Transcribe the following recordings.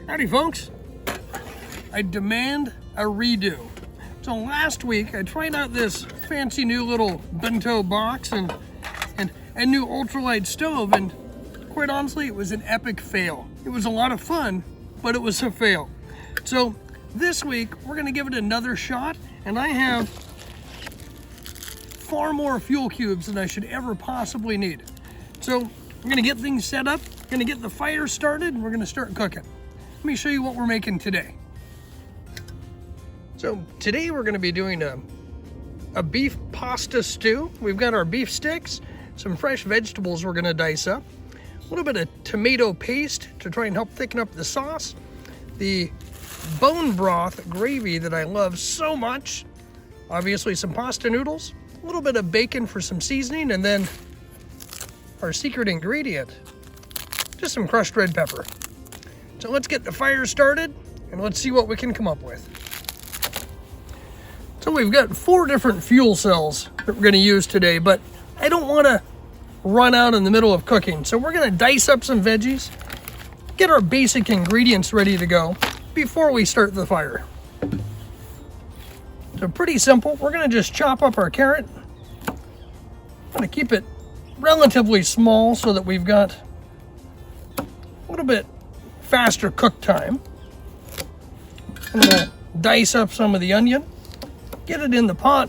Howdy folks, I demand a redo. So last week I tried out this fancy new little bento box and new ultralight stove, and quite honestly it was an epic fail. It was a lot of fun, but it was a fail. So this week we're gonna give it another shot, and I have far more fuel cubes than I should ever possibly need. So we're gonna get things set up, gonna get the fire started, and we're gonna start cooking. Let me show you what we're making today. So today we're gonna be doing a beef pasta stew. We've got our beef sticks, some fresh vegetables we're gonna dice up, a little bit of tomato paste to try and help thicken up the sauce, the bone broth gravy that I love so much, obviously some pasta noodles, a little bit of bacon for some seasoning, and then our secret ingredient, just some crushed red pepper. So let's get the fire started and let's see what we can come up with. So we've got 4 different fuel cells that we're gonna use today, but I don't wanna run out in the middle of cooking. So we're gonna dice up some veggies, get our basic ingredients ready to go before we start the fire. So pretty simple. We're gonna just chop up our carrot. I'm gonna keep it relatively small so that we've got a little bit faster cook time. And we'll dice up some of the onion, get it in the pot,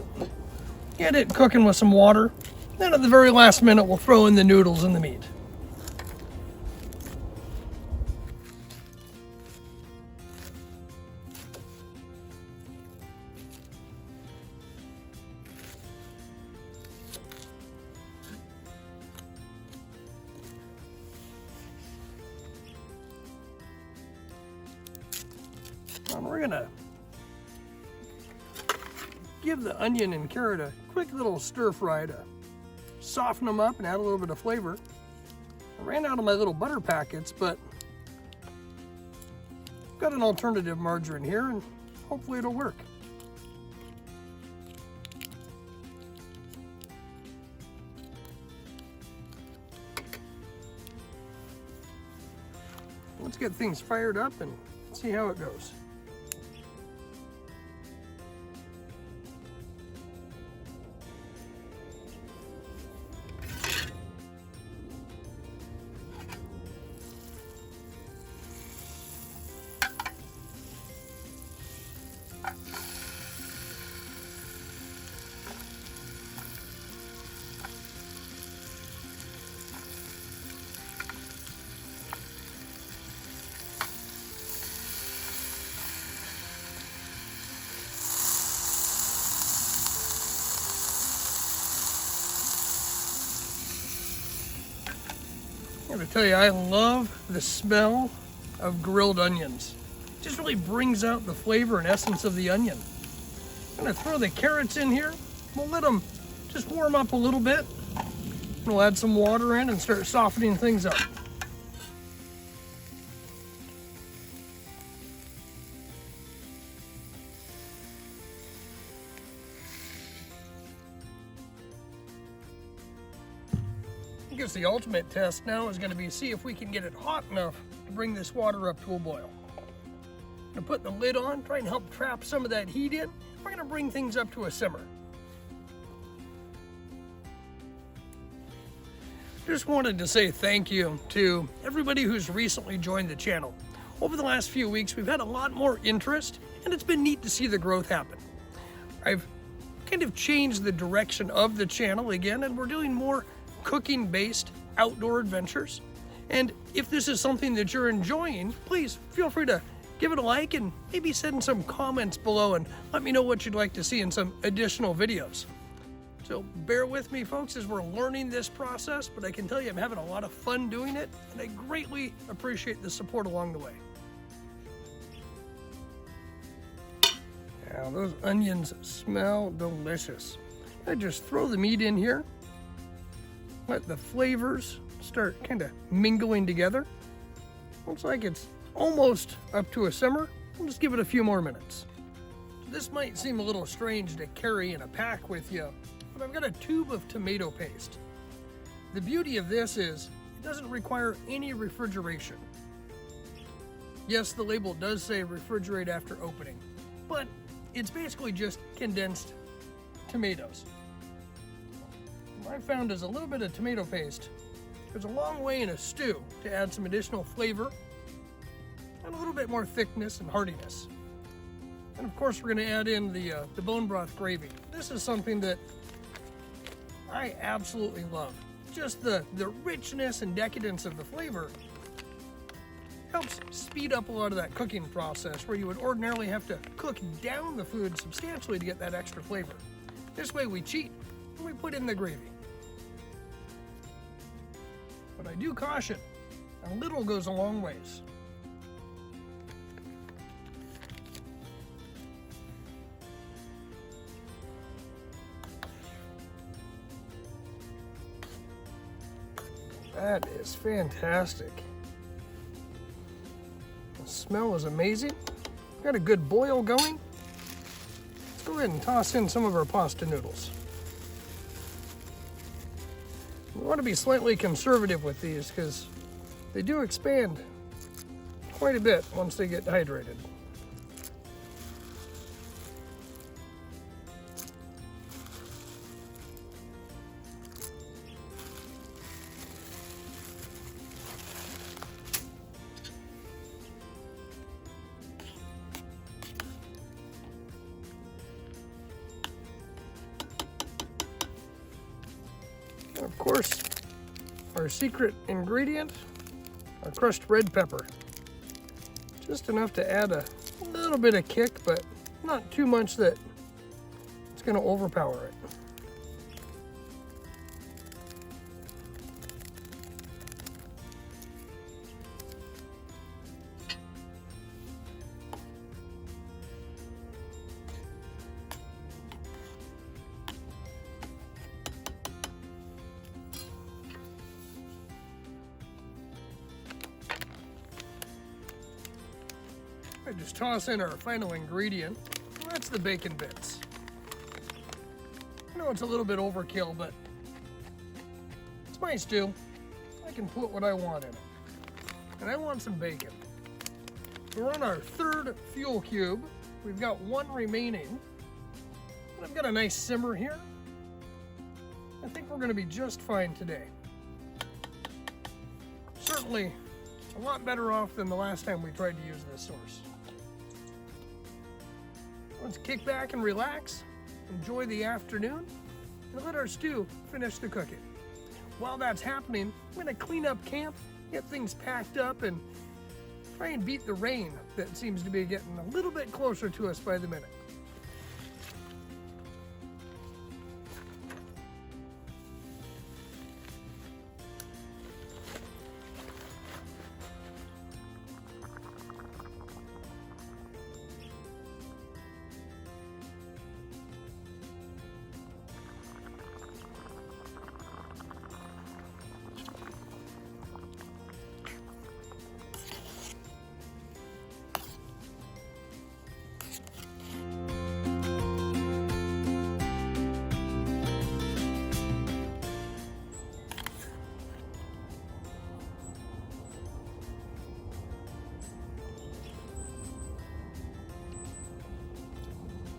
get it cooking with some water. Then at the very last minute, we'll throw in the noodles and the meat. And we're gonna give the onion and carrot a quick little stir fry to soften them up and add a little bit of flavor. I ran out of my little butter packets, but I've got an alternative margarine here and hopefully it'll work. Let's get things fired up and see how it goes. I gotta tell you, I love the smell of grilled onions. It just really brings out the flavor and essence of the onion. I'm gonna throw the carrots in here. We'll let them just warm up a little bit. We'll add some water in and start softening things up. I guess the ultimate test now is going to be see if we can get it hot enough to bring this water up to a boil. I'm going to put the lid on, try and help trap some of that heat in. We're going to bring things up to a simmer. Just wanted to say thank you to everybody who's recently joined the channel. Over the last few weeks, we've had a lot more interest, and it's been neat to see the growth happen. I've kind of changed the direction of the channel again, and we're doing more cooking-based outdoor adventures. And if this is something that you're enjoying, please feel free to give it a like and maybe send some comments below and let me know what you'd like to see in some additional videos. So bear with me, folks, as we're learning this process, but I can tell you I'm having a lot of fun doing it, and I greatly appreciate the support along the way. Now those onions smell delicious. I just throw the meat in here. Let the flavors start kind of mingling together. Looks like it's almost up to a simmer. We'll just give it a few more minutes. This might seem a little strange to carry in a pack with you, but I've got a tube of tomato paste. The beauty of this is it doesn't require any refrigeration. Yes, the label does say refrigerate after opening, but it's basically just condensed tomatoes. What I found is a little bit of tomato paste goes a long way in a stew to add some additional flavor and a little bit more thickness and heartiness. And of course, we're going to add in the bone broth gravy. This is something that I absolutely love. Just the richness and decadence of the flavor helps speed up a lot of that cooking process where you would ordinarily have to cook down the food substantially to get that extra flavor. This way we cheat and we put in the gravy. But I do caution, a little goes a long ways. That is fantastic. The smell is amazing. Got a good boil going. Let's go ahead and toss in some of our pasta noodles. We want to be slightly conservative with these because they do expand quite a bit once they get hydrated. And of course, our secret ingredient, our crushed red pepper. Just enough to add a little bit of kick, but not too much that it's going to overpower it. I just toss in our final ingredient. That's the bacon bits. I know it's a little bit overkill, but it's my stew. I can put what I want in it. And I want some bacon. We're on our third fuel cube. We've got one remaining. And I've got a nice simmer here. I think we're going to be just fine today. Certainly a lot better off than the last time we tried to use this source. Let's kick back and relax, enjoy the afternoon, and let our stew finish the cooking. While that's happening, I'm going to clean up camp, get things packed up, and try and beat the rain that seems to be getting a little bit closer to us by the minute.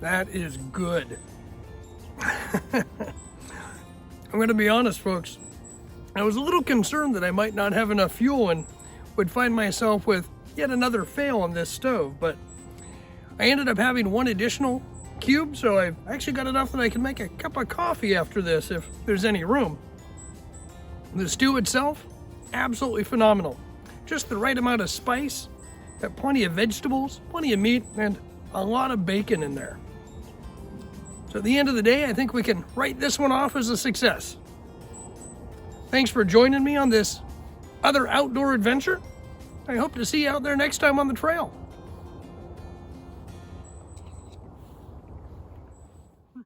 That is good. I'm going to be honest, folks. I was a little concerned that I might not have enough fuel and would find myself with yet another fail on this stove, but I ended up having one additional cube, so I've actually got enough that I can make a cup of coffee after this if there's any room. The stew itself, absolutely phenomenal. Just the right amount of spice, got plenty of vegetables, plenty of meat, and a lot of bacon in there. So at the end of the day, I think we can write this one off as a success. Thanks for joining me on this other outdoor adventure. I hope to see you out there next time on the trail.